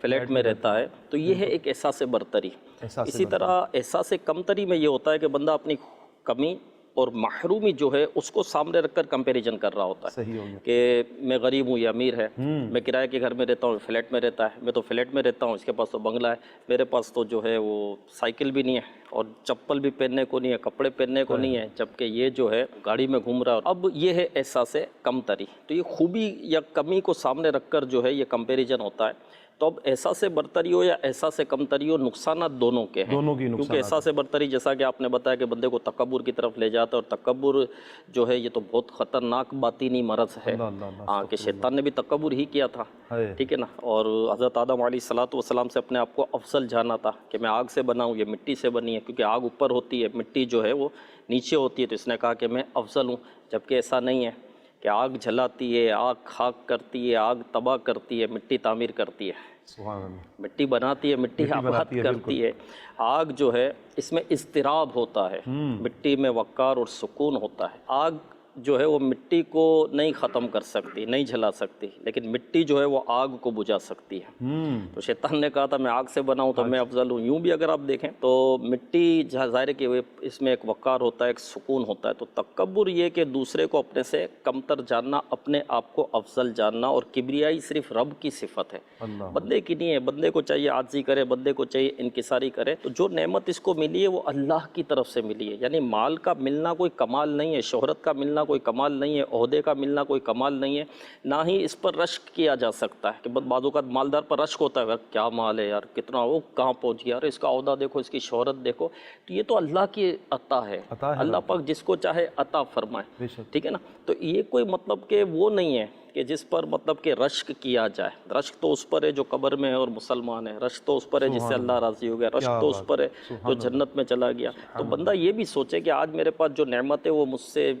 Flat میں رہتا ہے تو یہ ہے ایک احساس برتری. اسی طرح احساس کمتری میں یہ ہوتا ہے کہ بندہ اپنی کمی اور محرومی جو ہے اس کو سامنے رکھ کر کمپیریزن کر رہا ہوتا ہے. صحیح ہو گیا. کہ میں غریب ہوں یا امیر ہے, میں کرائے کے گھر میں رہتا ہوں, فلیٹ میں رہتا ہے, میں تو فلیٹ میں رہتا ہوں, اس کے پاس تو بنگلہ ہے, میرے پاس تو جو ہے وہ سائیکل بھی نہیں ہے اور چپل بھی پہننے کو نہیں ہے, کپڑے پہننے کو نہیں ہے, جبکہ یہ جو ہے گاڑی میں گھوم رہا ہے. اب یہ ہے احساس کمتری. تو یہ خوبی یا کمی کو سامنے رکھ کر جو ہے یہ کمپیریزن ہوتا ہے. تو اب احساس برتری ہو یا احساس کمتری ہو, نقصانات دونوں کے ہیں. دونوں کی نقصانات. کیونکہ احساس برتری جیسا کہ آپ نے بتایا کہ بندے کو تکبر کی طرف لے جاتا ہے, اور تکبر جو ہے یہ تو بہت خطرناک باطینی مرض ہے. ہاں, کہ شیطان نے بھی تکبر ہی کیا تھا, ٹھیک ہے نا. اور حضرت آدم علیہ السلام سے اپنے آپ کو افضل جانا تھا کہ میں آگ سے بنا ہوں, یہ مٹی سے بنی ہے, کیونکہ آگ اوپر ہوتی ہے, مٹی جو ہے وہ نیچے ہوتی ہے. تو اس نے کہا کہ میں افضل ہوں, جبکہ ایسا نہیں ہے کہ آگ جلاتی ہے, آگ خاک کرتی ہے, آگ تباہ کرتی ہے, مٹی تعمیر کرتی ہے. سبحان اللہ. مٹی بناتی ہے, مٹی آباد کرتی ہے. آگ جو ہے اس میں اضطراب ہوتا ہے, مٹی میں وقار اور سکون ہوتا ہے. آگ جو ہے وہ مٹی کو نہیں ختم کر سکتی, نہیں جلا سکتی, لیکن مٹی جو ہے وہ آگ کو بجھا سکتی ہے. تو شیطان نے کہا تھا میں آگ سے بنا ہوں تو میں افضل ہوں. یوں بھی اگر آپ دیکھیں تو مٹی ظاہر ہے کہ اس میں ایک وقار ہوتا ہے, ایک سکون ہوتا ہے. تو تکبر یہ کہ دوسرے کو اپنے سے کمتر جاننا, اپنے آپ کو افضل جاننا, اور کبریائی صرف رب کی صفت ہے, بندے کی نہیں ہے. بندے کو چاہیے عاجزی کرے, بندے کو چاہیے انکساری کرے. تو جو نعمت اس کو ملی ہے وہ اللہ کی طرف سے ملی ہے. یعنی مال کا ملنا کوئی کمال نہیں ہے, شہرت کا ملنا کوئی کمال نہیں ہے, عہدے کا ملنا کوئی کمال نہیں ہے, نہ ہی اس پر رشک کیا جا سکتا ہے. کہ بعض اوقات مالدار پر رشک ہوتا ہے, کیا مال ہے یار, کتنا وہ کہاں پہنچ گیا, ارے اس کا عہدہ دیکھو, اس کی شہرت دیکھو. تو یہ تو اللہ کی عطا ہے, اللہ پاک جس کو چاہے عطا فرمائے, ٹھیک ہے نا. تو یہ کوئی مطلب کہ وہ نہیں ہے کہ جس پر مطلب کہ رشک کیا جائے. رشک تو اس پر ہے جو قبر میں ہے اور مسلمان ہے, رشک تو اس پر ہے جس سے اللہ راضی ہو گیا, رشک تو اس پر ہے جو جنت میں چلا گیا. تو بندہ یہ بھی سوچے کہ آج میرے پاس جو نعمت ہے وہ مجھ سے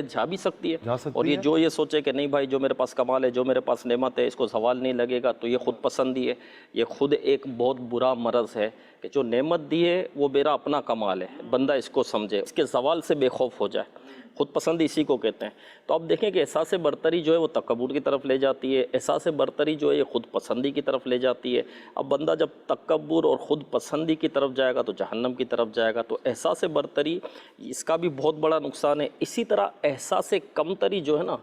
جا بھی سکتی ہے, اور یہ سوچے کہ نہیں بھائی جو میرے پاس کمال ہے, جو میرے پاس نعمت ہے, اس کو زوال نہیں لگے گا. تو یہ خود پسندی ہے, یہ خود ایک بہت برا مرض ہے کہ جو نعمت دی ہے وہ میرا اپنا کمال ہے. بندہ اس کو سمجھے, اس کے زوال سے بے خوف ہو جائے. خود پسندی اسی کو کہتے ہیں. تو اب دیکھیں کہ احساس برتری جو ہے وہ تکبر کی طرف لے جاتی ہے, احساس برتری جو ہے یہ خود پسندی کی طرف لے جاتی ہے. اب بندہ جب تکبر اور خود پسندی کی طرف جائے گا تو جہنم کی طرف جائے گا. تو احساس برتری اس کا بھی بہت بڑا نقصان ہے. اسی طرح احساس کمتری جو ہے نا,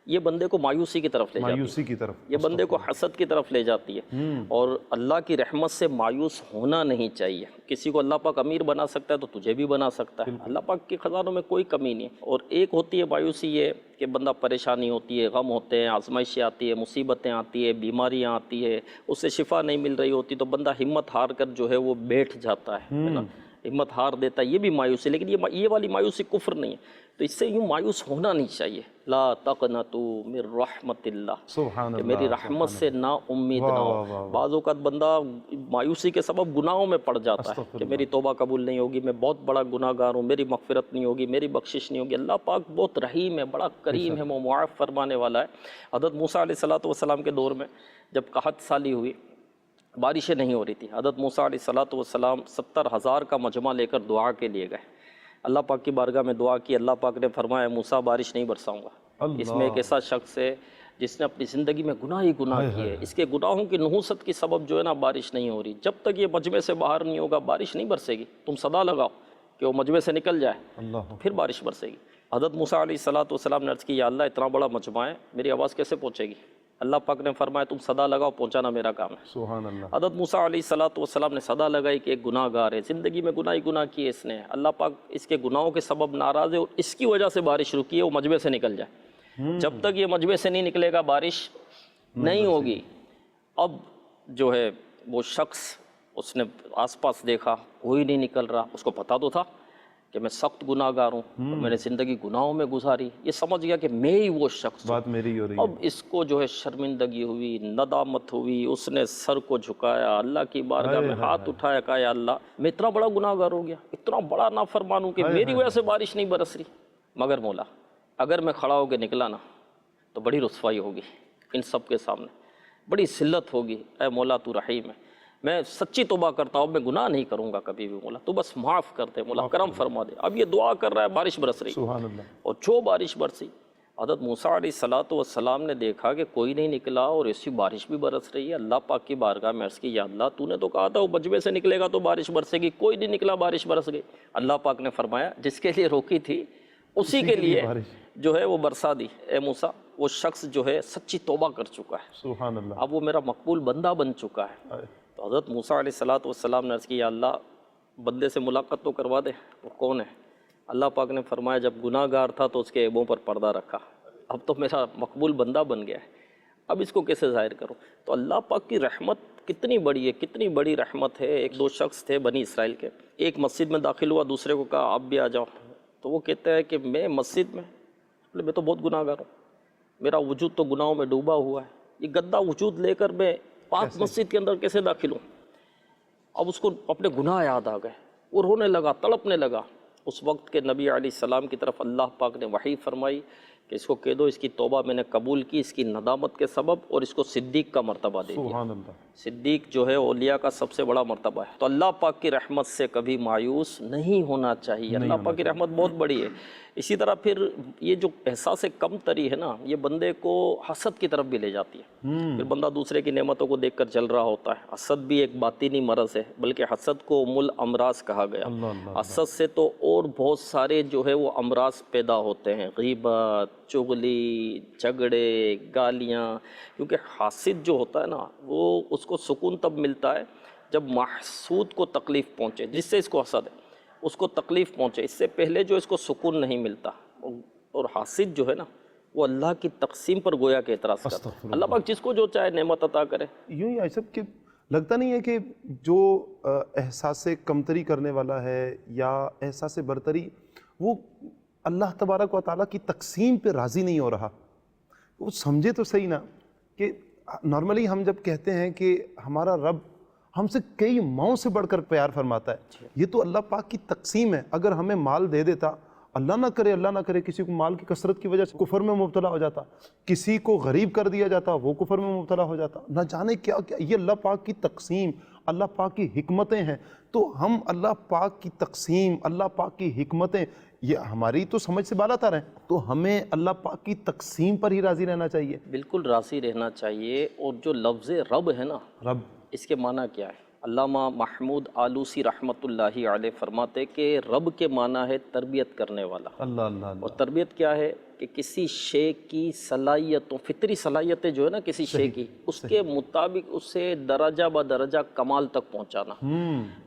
یہ بندے کو مایوسی کی طرف لے جاتی ہے, یہ بندے کو حسد کی طرف لے جاتی ہے. اور اللہ کی رحمت سے مایوس ہونا نہیں چاہیے. کسی کو اللہ پاک امیر بنا سکتا ہے تو تجھے بھی بنا سکتا ہے, اللہ پاک کے خزانوں میں کوئی کمی نہیں. اور ایک ہوتی ہے مایوسی یہ کہ بندہ پریشانی ہوتی ہے, غم ہوتے ہیں, آزمائشیں آتی ہے, مصیبتیں آتی ہے, بیماریاں آتی ہے, اس سے شفا نہیں مل رہی ہوتی, تو بندہ ہمت ہار کر جو ہے وہ بیٹھ جاتا ہے نا, ہمت ہار دیتا ہے. یہ بھی مایوسی, لیکن یہ والی مایوسی کفر نہیں ہے. تو اس سے یوں مایوس ہونا نہیں چاہیے. لا تقنطوا من رحمت اللہ, کہ میری رحمت سے نا امید نہ ہو. بعض اوقات بندہ مایوسی کے سبب گناہوں میں پڑ جاتا ہے کہ میری توبہ قبول نہیں ہوگی, میں بہت بڑا گناہ گار ہوں, میری مغفرت نہیں ہوگی, میری بخشش نہیں ہوگی. اللہ پاک بہت رحیم ہے, بڑا کریم ہے, وہ معاف فرمانے والا ہے. حضرت موسیٰ علیہ السلام کے دور میں جب قحط سالی ہوئی, بارشیں نہیں ہو رہی تھی, حضرت موسیٰ علیہ السلام 70,000 کا مجمع لے کر دعا کے لیے گئے. اللہ پاک کی بارگاہ میں دعا کی. اللہ پاک نے فرمایا موسیٰ بارش نہیں برساؤں گا. اس میں ایک ایسا شخص ہے جس نے اپنی زندگی میں گناہ ہی گناہ کیے, اس کے گناہوں کی نحوست کی سبب جو ہے نا بارش نہیں ہو رہی. جب تک یہ مجمع سے باہر نہیں ہوگا بارش نہیں برسے گی. تم صدا لگاؤ کہ وہ مجمع سے نکل جائے, پھر بارش برسے گی. حضرت موسیٰ علیہ السلام نے عرض کی, یا اللہ اتنا بڑا مجمع ہے, میری آواز کیسے پہنچے گی؟ اللہ پاک نے فرمایا تم صدا لگاؤ, پہنچانا میرا کام ہے. سبحان اللہ. حضرت موسیٰ علیہ السلام نے صدا لگائی کہ ایک گناہ گار ہے, زندگی میں گناہ ہی گناہ کیے اس نے, اللہ پاک اس کے گناہوں کے سبب ناراض ہے اور اس کی وجہ سے بارش رکی ہے, وہ مجمع سے نکل جائے. جب تک یہ مجمع سے نہیں نکلے گا بارش نہیں ہوگی. اب جو ہے وہ شخص, اس نے آس پاس دیکھا کوئی نہیں نکل رہا. اس کو پتا تو تھا کہ میں سخت گناہ گار ہوں, میں نے زندگی گناہوں میں گزاری. یہ سمجھ گیا کہ میں ہی وہ شخص, بات میری ہو رہی ہے. اب اس کو جو ہے شرمندگی ہوئی, ندامت ہوئی. اس نے سر کو جھکایا, اللہ کی بارگاہ میں ہاتھ اٹھایا, کہا یا اللہ میں اتنا بڑا گناہ گار ہو گیا, اتنا بڑا نافرمان ہوں کہ میری وجہ سے بارش نہیں برس رہی. مگر مولا اگر میں کھڑا ہو کے نکلا نا تو بڑی رسوائی ہوگی ان سب کے سامنے, بڑی ذلت ہوگی. اے مولا تو رحیم ہے, میں سچی توبہ کرتا ہوں, میں گناہ نہیں کروں گا کبھی بھی. مولا تو بس معاف کر دے, مولا کرم فرما دے. اب یہ دعا کر رہا ہے, بارش برس رہی. سبحان اللہ. اور جو بارش برسی, حضرت موسیٰ علیہ الصلوۃ والسلام نے دیکھا کہ کوئی نہیں نکلا اور ایسی بارش بھی برس رہی ہے. اللہ پاک کی بارگاہ میں عرض کی یا اللہ تو نے تو کہا تھا وہ مجمع سے نکلے گا تو بارش برسے گی, کوئی نہیں نکلا بارش برس گئی. اللہ پاک نے فرمایا جس کے لیے روکی تھی اسی کے لیے جو ہے وہ برسا دی. اے موسیٰ وہ شخص جو ہے سچی توبہ کر چکا ہے, سبحان اللہ, اب وہ میرا مقبول بندہ بن چکا ہے. تو حضرت موسیٰ علیہ الصلوۃ والسلام نے عرض کی یا اللہ بندے سے ملاقات تو کروا دے, وہ کون ہے؟ اللہ پاک نے فرمایا جب گناہ گار تھا تو اس کے عیبوں پر پردہ رکھا, اب تو میرا مقبول بندہ بن گیا ہے, اب اس کو کیسے ظاہر کروں؟ تو اللہ پاک کی رحمت کتنی بڑی ہے, کتنی بڑی رحمت ہے. ایک دو شخص تھے بنی اسرائیل کے, ایک مسجد میں داخل ہوا, دوسرے کو کہا آپ بھی آ جاؤ. تو وہ کہتا ہے کہ میں مسجد میں تو بہت گناہ گار ہوں, میرا وجود تو گناہوں میں ڈوبا ہوا ہے, یہ گندا وجود لے کر میں پاک مسجد کے اندر کیسے داخل ہوں؟ اب اس کو اپنے گناہ یاد آ گئے, وہ رونے لگا, تڑپنے لگا. اس وقت کے نبی علیہ السلام کی طرف اللہ پاک نے وحی فرمائی کہ اس کو کہہ دو اس کی توبہ میں نے قبول کی اس کی ندامت کے سبب, اور اس کو صدیق کا مرتبہ دے دیا. سبحان اللہ. صدیق جو ہے اولیاء کا سب سے بڑا مرتبہ ہے. تو اللہ پاک کی رحمت سے کبھی مایوس نہیں ہونا چاہیے, اللہ پاک کی رحمت بہت بڑی ہے. اسی طرح پھر یہ جو احساس کم تری ہے نا, یہ بندے کو حسد کی طرف بھی لے جاتی ہے. پھر بندہ دوسرے کی نعمتوں کو دیکھ کر چل رہا ہوتا ہے. حسد بھی ایک باطنی مرض ہے, بلکہ حسد کو ام الامراض کہا گیا. حسد سے تو اور بہت سارے جو ہے وہ امراض پیدا ہوتے ہیں, غیبت, چغلی, جھگڑے, گالیاں. کیونکہ حاسد جو ہوتا ہے نا وہ اس کو سکون تب ملتا ہے جب محسود کو تکلیف پہنچے, جس سے اس کو حسد ہے اس کو تکلیف پہنچے, اس سے پہلے جو اس کو سکون نہیں ملتا. اور حاسد جو ہے نا وہ اللہ کی تقسیم پر گویا کہ اعتراض کرتا ہے. اللہ پاک جس کو جو چاہے نعمت عطا کرے. یوں ہی ایسا کہ لگتا نہیں ہے کہ جو احساس کمتری کرنے والا ہے یا احساس برتری, وہ اللہ تبارک و تعالیٰ کی تقسیم پہ راضی نہیں ہو رہا. وہ سمجھے تو صحیح نا کہ نارملی ہم جب کہتے ہیں کہ ہمارا رب ہم سے کئی ماؤں سے بڑھ کر پیار فرماتا ہے, یہ تو اللہ پاک کی تقسیم ہے. اگر ہمیں مال دے دیتا, اللہ نہ کرے کسی کو مال کی کثرت کی وجہ سے کفر میں مبتلا ہو جاتا, کسی کو غریب کر دیا جاتا وہ کفر میں مبتلا ہو جاتا, نہ جانے کیا کیا. یہ اللہ پاک کی تقسیم, اللہ پاک کی حکمتیں ہیں. تو ہم اللہ پاک کی تقسیم, اللہ پاک کی حکمتیں یہ ہماری تو سمجھ سے بالا تر ہیں, تو ہمیں اللہ پاک کی تقسیم پر ہی راضی رہنا چاہیے. بالکل راضی رہنا چاہیے. اور جو لفظ رب ہے نا, رب اس کے معنی کیا ہے؟ علامہ محمود آلوسی رحمۃ اللہ علیہ فرماتے کہ رب کے معنی ہے تربیت کرنے والا. اللہ اللہ اللہ. اور تربیت کیا ہے کہ کسی شے کی صلاحیتوں, فطری صلاحیتیں جو ہے نا کسی شے کی, اس کے مطابق اسے درجہ بدرجہ کمال تک پہنچانا.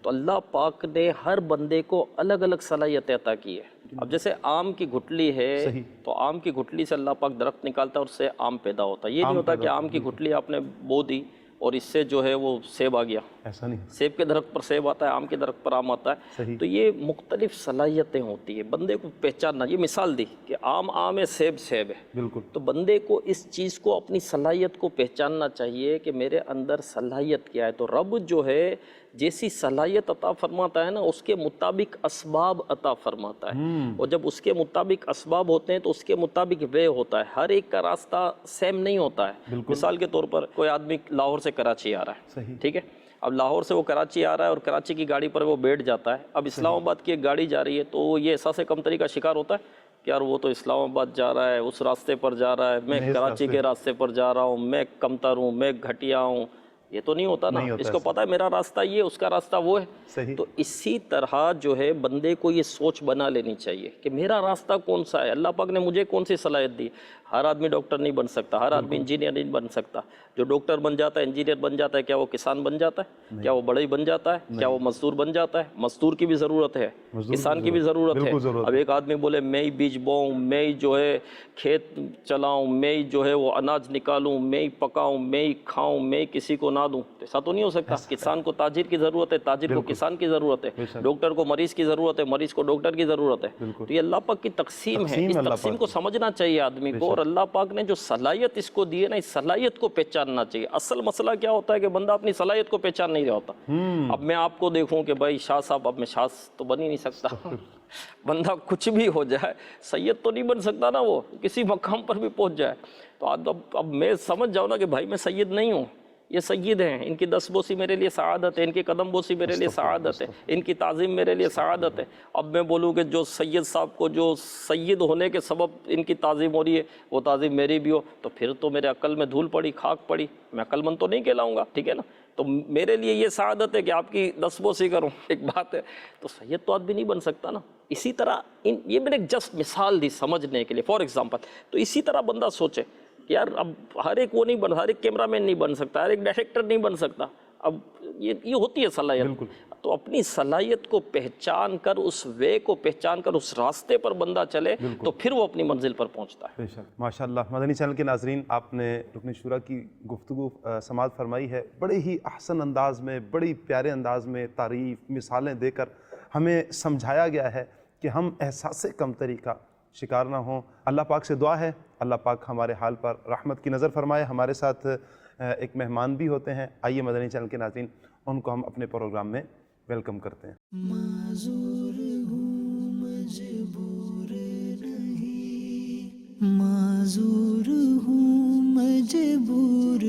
تو اللہ پاک نے ہر بندے کو الگ الگ صلاحیتیں عطا کی ہے. اب جیسے آم کی گھٹلی ہے تو آم کی گھٹلی سے اللہ پاک درخت نکالتا ہے اور اس سے آم پیدا ہوتا ہے. یہ نہیں ہوتا کہ آم کی گھٹلی آپ نے بو دی اور اس سے جو ہے وہ سیب آ گیا, ایسا نہیں. سیب کے درخت پر سیب آتا ہے, آم کے درخت پر آم آتا ہے. تو یہ مختلف صلاحیتیں ہوتی ہیں, بندے کو پہچاننا. یہ مثال دی کہ آم ہے, سیب سیب ہے. بالکل. تو بندے کو اس چیز کو, اپنی صلاحیت کو پہچاننا چاہیے کہ میرے اندر صلاحیت کیا ہے. تو رب جو ہے جیسی صلاحیت عطا فرماتا ہے نا اس کے مطابق اسباب عطا فرماتا ہے. اور جب اس کے مطابق اسباب ہوتے ہیں تو اس کے مطابق وے ہوتا ہے. ہر ایک کا راستہ سیم نہیں ہوتا ہے. مثال کے طور پر کوئی آدمی لاہور سے کراچی آ رہا ہے, ٹھیک ہے, اب لاہور سے وہ کراچی آ رہا ہے اور کراچی کی گاڑی پر وہ بیٹھ جاتا ہے. اب اسلام آباد کی ایک گاڑی جا رہی ہے تو یہ احساس کمتری کا شکار ہوتا ہے کہ یار وہ تو اسلام آباد جا رہا ہے, اس راستے پر جا رہا ہے, میں کراچی کے راستے پر جا رہا ہوں, میں کمتر ہوں, میں گھٹیا ہوں. یہ تو نہیں ہوتا نا. اس کو پتا ہے میرا راستہ یہ, اس کا راستہ وہ ہے. تو اسی طرح جو ہے بندے کو یہ سوچ بنا لینی چاہیے کہ میرا راستہ کون سا ہے. اللہ پاک نے مجھے کون سی صلاحیت دی. ہر آدمی ڈاکٹر نہیں بن سکتا, ہر آدمی انجینئر نہیں بن سکتا. جو ڈاکٹر بن جاتا ہے, انجینئر بن جاتا ہے, کیا وہ کسان بن جاتا ہے؟ کیا وہ بڑھئی بن جاتا ہے؟ کیا وہ مزدور بن جاتا ہے؟ مزدور کی بھی ضرورت ہے, کسان کی بھی ضرورت ہے. اب ایک آدمی بولے میں ہی بیج بوؤں, میں ہی جو ہے کھیت چلاؤں, میں ہی جو ہے وہ اناج نکالوں, میں ہی پکاؤں, میں ہی کھاؤں, میں ہی کسی کو نہ دوں, ایسا تو نہیں ہو سکتا. کسان کو تاجر کی ضرورت ہے, تاجر کو کسان کی ضرورت ہے, ڈاکٹر کو مریض کی ضرورت ہے, مریض کو ڈاکٹر کی ضرورت ہے. تو یہ اللہ پاک کی تقسیم ہے. اس تقسیم کو سمجھنا چاہیے آدمی کو, اور اللہ پاک نے جو صلاحیت اس کو دی ہے نا, اس صلاحیت کو پہچاننا چاہیے. اصل مسئلہ کیا ہوتا ہے کہ بندہ اپنی صلاحیت کو پہچان نہیں رہا ہوتا. اب میں آپ کو دیکھوں کہ بھائی شاہ صاحب, اب میں شاہ تو بن ہی نہیں سکتا. بندہ کچھ بھی ہو جائے, سید تو نہیں بن سکتا نا, وہ کسی مقام پر بھی پہنچ جائے. تو اب میں سمجھ جاؤں نا کہ بھائی میں سید نہیں ہوں, یہ سید ہیں، ان کی دست بوسی میرے لیے سعادت ہے، ان کی قدم بوسی میرے لیے سعادت ہے، ان کی تعظیم میرے لیے سعادت ہے۔ اب میں بولوں کہ جو سید صاحب کو جو سید ہونے کے سبب ان کی تعظیم ہو رہی ہے وہ تعظیم میری بھی ہو تو پھر تو میرے عقل میں دھول پڑی، خاک پڑی، میں عقل مند تو نہیں کہلاؤں گا، ٹھیک ہے نا؟ تو میرے لیے یہ سعادت ہے کہ آپ کی دست بوسی کروں، ایک بات ہے۔ تو سید تو آدمی نہیں بن سکتا نا۔ اسی طرح یہ میں نے جسٹ مثال دی سمجھنے کے لیے، فار ایگزامپل۔ تو اسی طرح بندہ سوچے کہ یار اب ہر ایک وہ نہیں بن، ہر ایک کیمرہ مین نہیں بن سکتا، ہر ایک ڈائریکٹر نہیں بن سکتا۔ اب یہ ہوتی ہے صلاحیت، تو اپنی صلاحیت کو پہچان کر، اس وے کو پہچان کر، اس راستے پر بندہ چلے تو پھر وہ اپنی منزل پر پہنچتا ہے۔ بے شک، ماشاءاللہ۔ مدنی چینل کے ناظرین، آپ نے رکن شورا کی گفتگو سماعت فرمائی ہے، بڑے ہی احسن انداز میں، بڑی پیارے انداز میں تعریف، مثالیں دے کر ہمیں سمجھایا گیا ہے کہ ہم احساس کمتری کا شکار نہ ہوں۔ اللہ پاک سے دعا ہے اللہ پاک ہمارے حال پر رحمت کی نظر فرمائے۔ ہمارے ساتھ ایک مہمان بھی ہوتے ہیں، آئیے مدنی چینل کے ناظرین ان کو ہم اپنے پروگرام میں ویلکم کرتے ہیں۔ معذور ہوں مجبور نہیں، معذور ہوں مجبور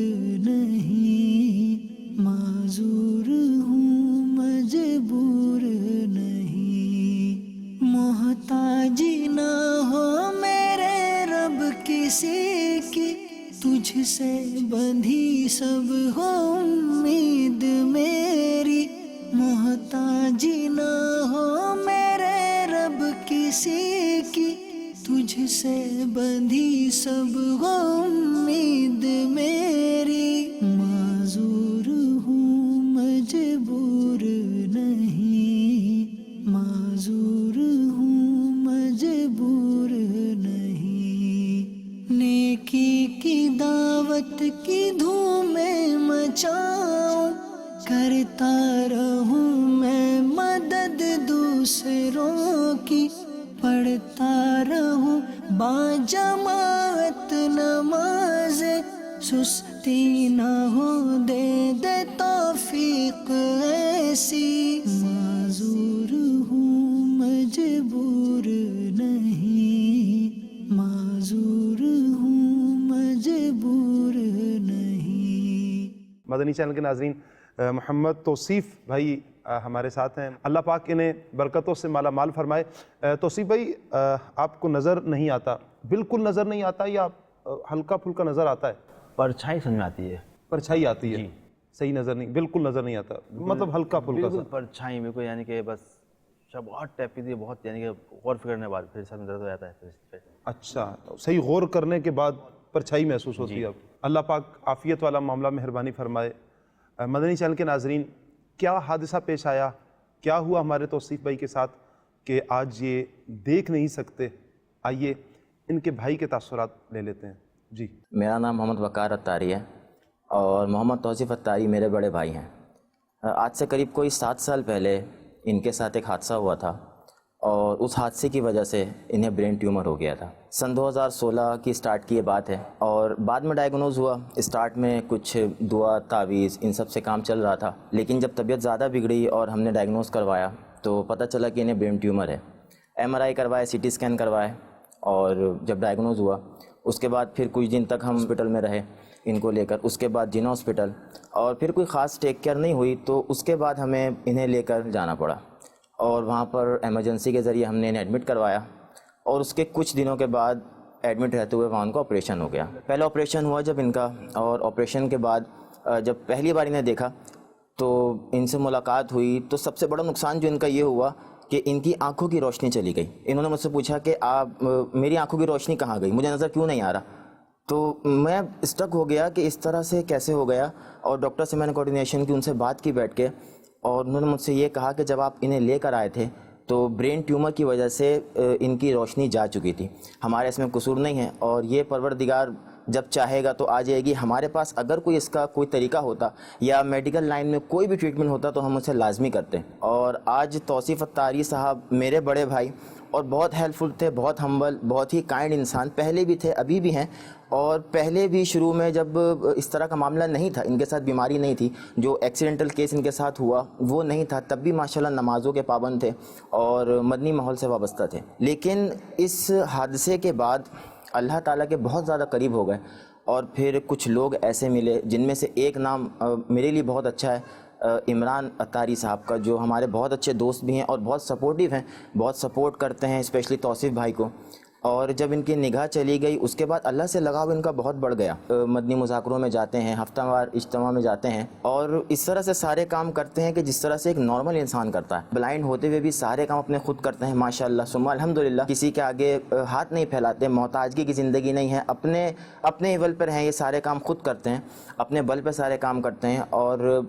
نہیں، معذور ہوں مجبور نہیں، محتاجی نہ ہو میرے رب کسی کی، تجھ سے بندھی سب ہو امید میری، محتاجی نہ ہو میرے رب کسی کی، تجھ سے بندھی سب ہو امید میری، معذور ہوں مجبور نہیں، معذور ہوں مجبور نہیں، نیکی کی دعوت کی دھوم مچاؤں، کرتا رہوں میں مدد دوسروں کی، پڑھتا رہوں باجماعت نماز، سستی نہ ہو دے دے توفیق ایسی، معذور ہوں مجبور نہیں، معذور ہوں مجبور نہیں۔ مدنی چینل کے ناظرین، محمد توصیف بھائی ہمارے ساتھ ہیں، اللہ پاک انہیں برکتوں سے مالا مال فرمائے۔ توصیف بھائی، آپ کو نظر نہیں آتا، بالکل نظر نہیں آتا یا ہلکا پھلکا نظر آتا ہے؟ پرچھائی سمجھ میں آتی ہے، پرچھائی آتی ہے، صحیح نظر نہیں، بالکل نظر نہیں آتا، مطلب ہلکا پھلکا بالکل پرچھائی میں کوئی، یعنی کہ بس جب بہت ٹیپ کی تھی، بہت یعنی کہ غور فکر کرنے کے بعد پھر سر میں درد ہو جاتا ہے۔ اچھا، صحیح غور کرنے کے بعد پرچھائی محسوس ہوتی ہے۔ اب اللہ پاک عافیت والا معاملہ مہربانی فرمائے۔ مدنی چینل کے ناظرین، کیا حادثہ پیش آیا، کیا ہوا ہمارے توصیف بھائی کے ساتھ کہ آج یہ دیکھ نہیں سکتے؟ آئیے ان کے بھائی کے تاثرات لے لیتے ہیں۔ جی، میرا نام محمد وقار اتاری ہے اور محمد توصیف اتاری میرے بڑے بھائی ہیں۔ آج سے قریب کوئی 7 سال پہلے ان کے ساتھ ایک حادثہ ہوا تھا اور اس حادثے کی وجہ سے انہیں برین ٹیومر ہو گیا تھا۔ سن 2016 کی سٹارٹ کی یہ بات ہے اور بعد میں ڈائیگنوز ہوا۔ سٹارٹ میں کچھ دعا، تعویذ، ان سب سے کام چل رہا تھا، لیکن جب طبیعت زیادہ بگڑی اور ہم نے ڈائیگنوز کروایا تو پتہ چلا کہ انہیں برین ٹیومر ہے۔ MRI کروائے، CT اسکین کروائے اور جب ڈائیگنوز ہوا اس کے بعد پھر کچھ دن تک ہم ہاسپٹل میں رہے ان کو لے کر، اس کے بعد جنا ہاسپٹل، اور پھر کوئی خاص ٹیک کیئر نہیں ہوئی تو اس کے بعد ہمیں انہیں لے کر جانا پڑا اور وہاں پر ایمرجنسی کے ذریعے ہم نے انہیں ایڈمٹ کروایا اور اس کے کچھ دنوں کے بعد ایڈمٹ رہتے ہوئے وہاں ان کا آپریشن ہو گیا۔ پہلا آپریشن ہوا جب ان کا، اور آپریشن کے بعد جب پہلی بار انہیں دیکھا تو ان سے ملاقات ہوئی تو سب سے بڑا نقصان جو ان کا یہ ہوا کہ ان کی آنکھوں کی روشنی چلی گئی۔ انہوں نے مجھ سے پوچھا کہ آپ میری آنکھوں کی روشنی کہاں گئی، مجھے نظر کیوں نہیں آ رہا؟ تو میں اسٹک ہو گیا کہ اس طرح سے کیسے ہو گیا، اور ڈاکٹر سے میں نے کوارڈینیشن کی، ان سے بات کی بیٹھ کے، اور انہوں نے مجھ سے یہ کہا کہ جب آپ انہیں لے کر آئے تھے تو برین ٹیومر کی وجہ سے ان کی روشنی جا چکی تھی، ہمارے اس میں قصور نہیں ہے اور یہ پروردگار جب چاہے گا تو آ جائے گی۔ ہمارے پاس اگر کوئی اس کا کوئی طریقہ ہوتا یا میڈیکل لائن میں کوئی بھی ٹریٹمنٹ ہوتا تو ہم اسے لازمی کرتے۔ اور آج توصیف اتاری صاحب میرے بڑے بھائی اور بہت ہیلپ فل تھے، بہت ہمبل، بہت ہی کائنڈ انسان، پہلے بھی تھے ابھی بھی ہیں، اور پہلے بھی شروع میں جب اس طرح کا معاملہ نہیں تھا، ان کے ساتھ بیماری نہیں تھی، جو ایکسیڈنٹل کیس ان کے ساتھ ہوا وہ نہیں تھا، تب بھی ماشاءاللہ نمازوں کے پابند تھے اور مدنی ماحول سے وابستہ تھے۔ لیکن اس حادثے کے بعد اللہ تعالیٰ کے بہت زیادہ قریب ہو گئے اور پھر کچھ لوگ ایسے ملے جن میں سے ایک نام میرے لیے بہت اچھا ہے، عمران اتاری صاحب کا، جو ہمارے بہت اچھے دوست بھی ہیں اور بہت سپورٹیو ہیں، بہت سپورٹ کرتے ہیں اسپیشلی توصیف بھائی کو. اور جب ان کی نگاہ چلی گئی اس کے بعد اللہ سے لگاؤ ان کا بہت بڑھ گیا. مدنی مذاکروں میں جاتے ہیں، ہفتہ وار اجتماع میں جاتے ہیں، اور اس طرح سے سارے کام کرتے ہیں کہ جس طرح سے ایک نارمل انسان کرتا ہے. بلائنڈ ہوتے ہوئے بھی سارے کام اپنے خود کرتے ہیں ماشاءاللہ ثم الحمدللہ. کسی کے آگے ہاتھ نہیں پھیلاتے، محتاجگی کی زندگی نہیں ہے، اپنے بل پر ہیں، یہ سارے کام خود کرتے ہیں، اپنے بل پہ سارے کام کرتے ہیں. اور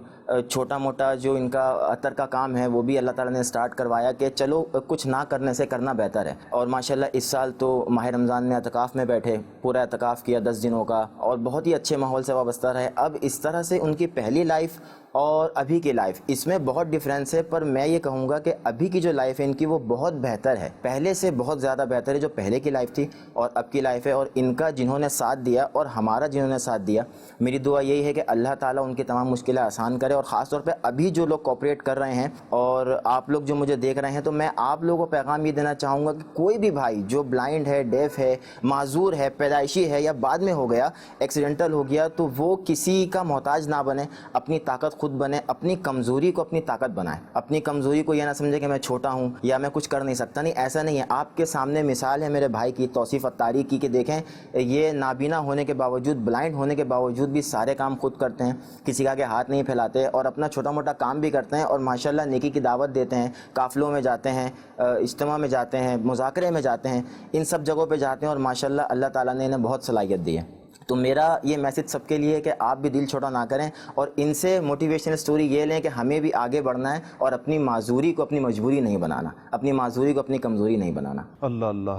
چھوٹا موٹا جو ان کا عطر کا کام ہے وہ بھی اللہ تعالیٰ نے سٹارٹ کروایا کہ چلو کچھ نہ کرنے سے کرنا بہتر ہے. اور ماشاءاللہ اس سال تو ماہ رمضان میں اعتکاف میں بیٹھے، پورا اعتکاف کیا 10 دنوں کا، اور بہت ہی اچھے ماحول سے وابستہ رہے. اب اس طرح سے ان کی پہلی لائف اور ابھی کی لائف اس میں بہت ڈفرینس ہے، پر میں یہ کہوں گا کہ ابھی کی جو لائف ہے ان کی وہ بہت بہتر ہے، پہلے سے بہت زیادہ بہتر ہے. جو پہلے کی لائف تھی اور اب کی لائف ہے، اور ان کا جنہوں نے ساتھ دیا اور ہمارا جنہوں نے ساتھ دیا، میری دعا یہی ہے کہ اللہ تعالیٰ ان کی تمام مشکلیں آسان کرے. اور خاص طور پہ ابھی جو لوگ کوپریٹ کر رہے ہیں اور آپ لوگ جو مجھے دیکھ رہے ہیں، تو میں آپ لوگوں کو پیغام یہ دینا چاہوں گا کہ کوئی بھی بھائی جو بلائنڈ ہے، ڈیف ہے، معذور ہے، پیدائشی ہے یا بعد میں ہو گیا، ایکسیڈنٹل ہو گیا، تو وہ کسی کا محتاج نہ بنے، اپنی طاقت خود بنے، اپنی کمزوری کو اپنی طاقت بنائے. اپنی کمزوری کو یہ نہ سمجھے کہ میں چھوٹا ہوں یا میں کچھ کر نہیں سکتا. نہیں، ایسا نہیں ہے. آپ کے سامنے مثال ہے میرے بھائی کی، توصیف اتاری کی، کہ دیکھیں یہ نابینا ہونے کے باوجود، بلائنڈ ہونے کے باوجود بھی سارے کام خود کرتے ہیں، کسی کا آگے ہاتھ نہیں پھیلاتے، اور اپنا چھوٹا موٹا کام بھی کرتے ہیں. اور ماشاءاللہ نیکی کی دعوت دیتے ہیں، قافلوں میں جاتے ہیں، اجتماع میں جاتے ہیں، مذاکرے میں جاتے ہیں، ان سب جگہوں پہ جاتے ہیں، اور ماشاءاللہ اللہ تعالیٰ نے انہیں بہت صلاحیت دی ہے. تو میرا یہ میسج سب کے لیے ہے کہ آپ بھی دل چھوٹا نہ کریں، اور ان سے موٹیویشنل سٹوری یہ لیں کہ ہمیں بھی آگے بڑھنا ہے، اور اپنی معذوری کو اپنی مجبوری نہیں بنانا، اپنی معذوری کو اپنی کمزوری نہیں بنانا. اللہ اللہ.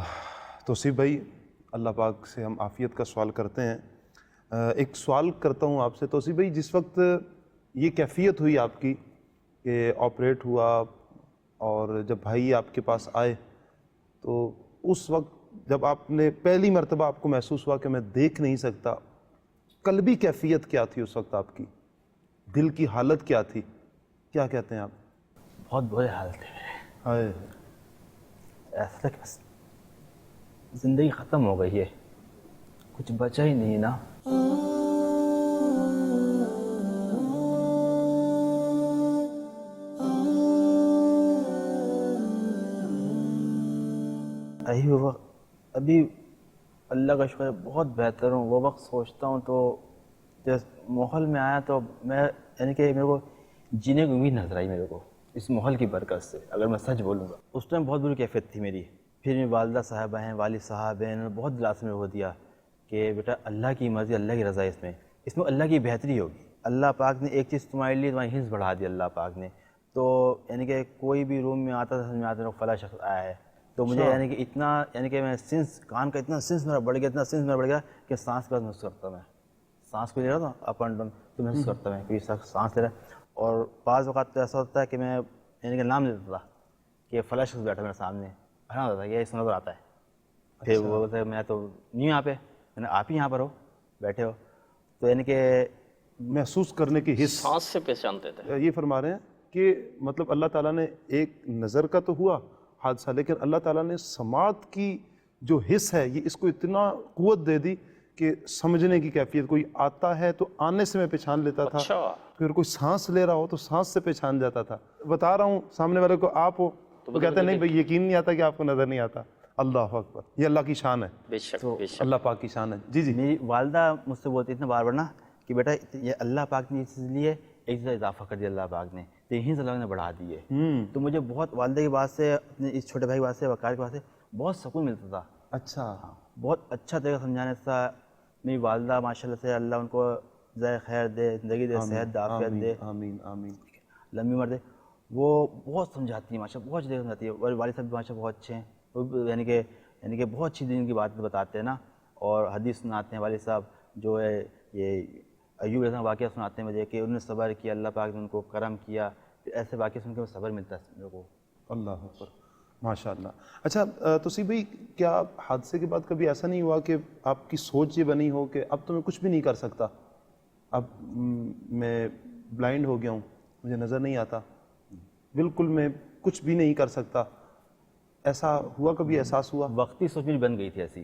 توصیف بھائی، اللہ پاک سے ہم عافیت کا سوال کرتے ہیں. ایک سوال کرتا ہوں آپ سے توصیف بھائی، جس وقت یہ کیفیت ہوئی آپ کی کہ آپریٹ ہوا، اور جب بھائی آپ کے پاس آئے، تو اس وقت جب آپ نے پہلی مرتبہ آپ کو محسوس ہوا کہ میں دیکھ نہیں سکتا، قلبی کیفیت کیا تھی اس وقت آپ کی؟ دل کی حالت کیا تھی؟ کیا کہتے ہیں آپ؟ بہت برے حال تھے میرے. ہائے، ایسا تھا کہ بس زندگی ختم ہو گئی ہے، کچھ بچا ہی نہیں نا. ابھی اللہ کا شکر ہے بہت بہتر ہوں. وہ وقت سوچتا ہوں تو جس ماحول میں آیا تو میں یعنی کہ میرے کو جینے کی امید نظر آئی میرے کو اس ماحول کی برکت سے، اگر میں سچ بولوں گا. اس ٹائم بہت بری کیفیت تھی میری. پھر میری والدہ صاحبہ ہیں، والد صاحب ہیں، انہوں نے بہت دلاسے میں وہ دیا کہ بیٹا اللہ کی مرضی، اللہ کی رضا ہے، اس میں اللہ کی بہتری ہوگی. اللہ پاک نے ایک چیز تمہارے لیے تمہاری حفظ بڑھا دی اللہ پاک نے. تو یعنی کہ کوئی بھی روم میں آتا تھا سمجھ میں آتا تھا فلاں شخص آیا ہے، تو مجھے یعنی کہ اتنا یعنی کہ میں سینس کان کا اتنا سینس میرا بڑھ گیا، اتنا سینس میرا بڑھ گیا کہ سانس کے بعد محسوس کرتا میں، سانس کو لے رہا تھا اپ اینڈ ڈاؤن تو محسوس کرتا میں کہ سانس لے رہا ہے. اور بعض اوقات تو ایسا ہوتا ہے کہ میں یعنی کہ نام لیتا تھا کہ فلاں شخص بیٹھا میرے سامنے، حیران ہوتا تھا یہ اس نظر آتا ہے. پھر وہ بولتا ہے میں تو نہیں یہاں پہ، میں نے آپ ہی یہاں پر ہو بیٹھے ہو. تو یعنی کہ محسوس کرنے کی حص سانس سے پہچانتے تھے. یہ فرما رہے ہیں کہ مطلب اللہ تعالیٰ نے ایک نظر کا تو ہوا حادثہ، لیکن اللہ تعالیٰ نے سماعت کی جو حص ہے یہ اس کو اتنا قوت دے دی کہ سمجھنے کی کیفیت. کوئی آتا ہے تو آنے سے میں پہچان لیتا تھا، پھر کوئی سانس لے رہا ہو تو سانس سے پہچان جاتا تھا. بتا رہا ہوں سامنے والے کو آپ ہو تو کہتے ہیں نہیں بھائی یقین نہیں آتا کہ آپ کو نظر نہیں آتا. اللہ اکبر، یہ اللہ کی شان ہے، بے شک بے شک اللہ پاک کی شان ہے. جی جی. میری والدہ مجھ سے بولتی اتنا بار بار نا کہ بیٹا یہ اللہ پاک نے اس لیے ایک چیز اضافہ کر دیا اللہ پاک نے، تو یہیں سے اللہ نے بڑھا دی ہے. تو مجھے بہت والدہ کی بات سے، اپنے اس چھوٹے بھائی کی بات سے، وقار کی بات سے بہت سکون ملتا تھا. اچھا، بہت اچھا طریقہ سمجھانے تھا. میری والدہ ماشاء اللہ سے اللہ ان کو ذائقہ خیر دے، زندگی دے، صحت دے، عافیت دے، آمین آمین، لمبی عمر دے. وہ بہت سمجھاتی ہیں ماشاء اللہ، بہت جگہ سمجھاتی ہے. اور والد صاحب بھی ماشاء اللہ بہت اچھے ہیں، وہ یعنی کہ بہت اچھی دین کی بات بتاتے ہیں نا، اور حدیث سناتے ہیں. والد صاحب جو ہے یہ ایوب علیہ السلام واقعہ سناتے ہیں مجھے کہ انہوں نے صبر کیا، اللہ پاک نے ان کو کرم کیا. ایسے واقعے سن کے صبر ملتا ہے میرے کو. اللہ اکبر، ماشاء اللہ. اچھا توصیف بھائی، کیا حادثے کے بعد کبھی ایسا نہیں ہوا کہ آپ کی سوچ یہ بنی ہو کہ اب تو میں کچھ بھی نہیں کر سکتا، اب میں بلائنڈ ہو گیا ہوں، مجھے نظر نہیں آتا، بالکل میں کچھ بھی نہیں کر سکتا؟ ایسا ہوا کبھی؟ احساس ہوا؟ وقتی سوچ میری بن گئی تھی ایسی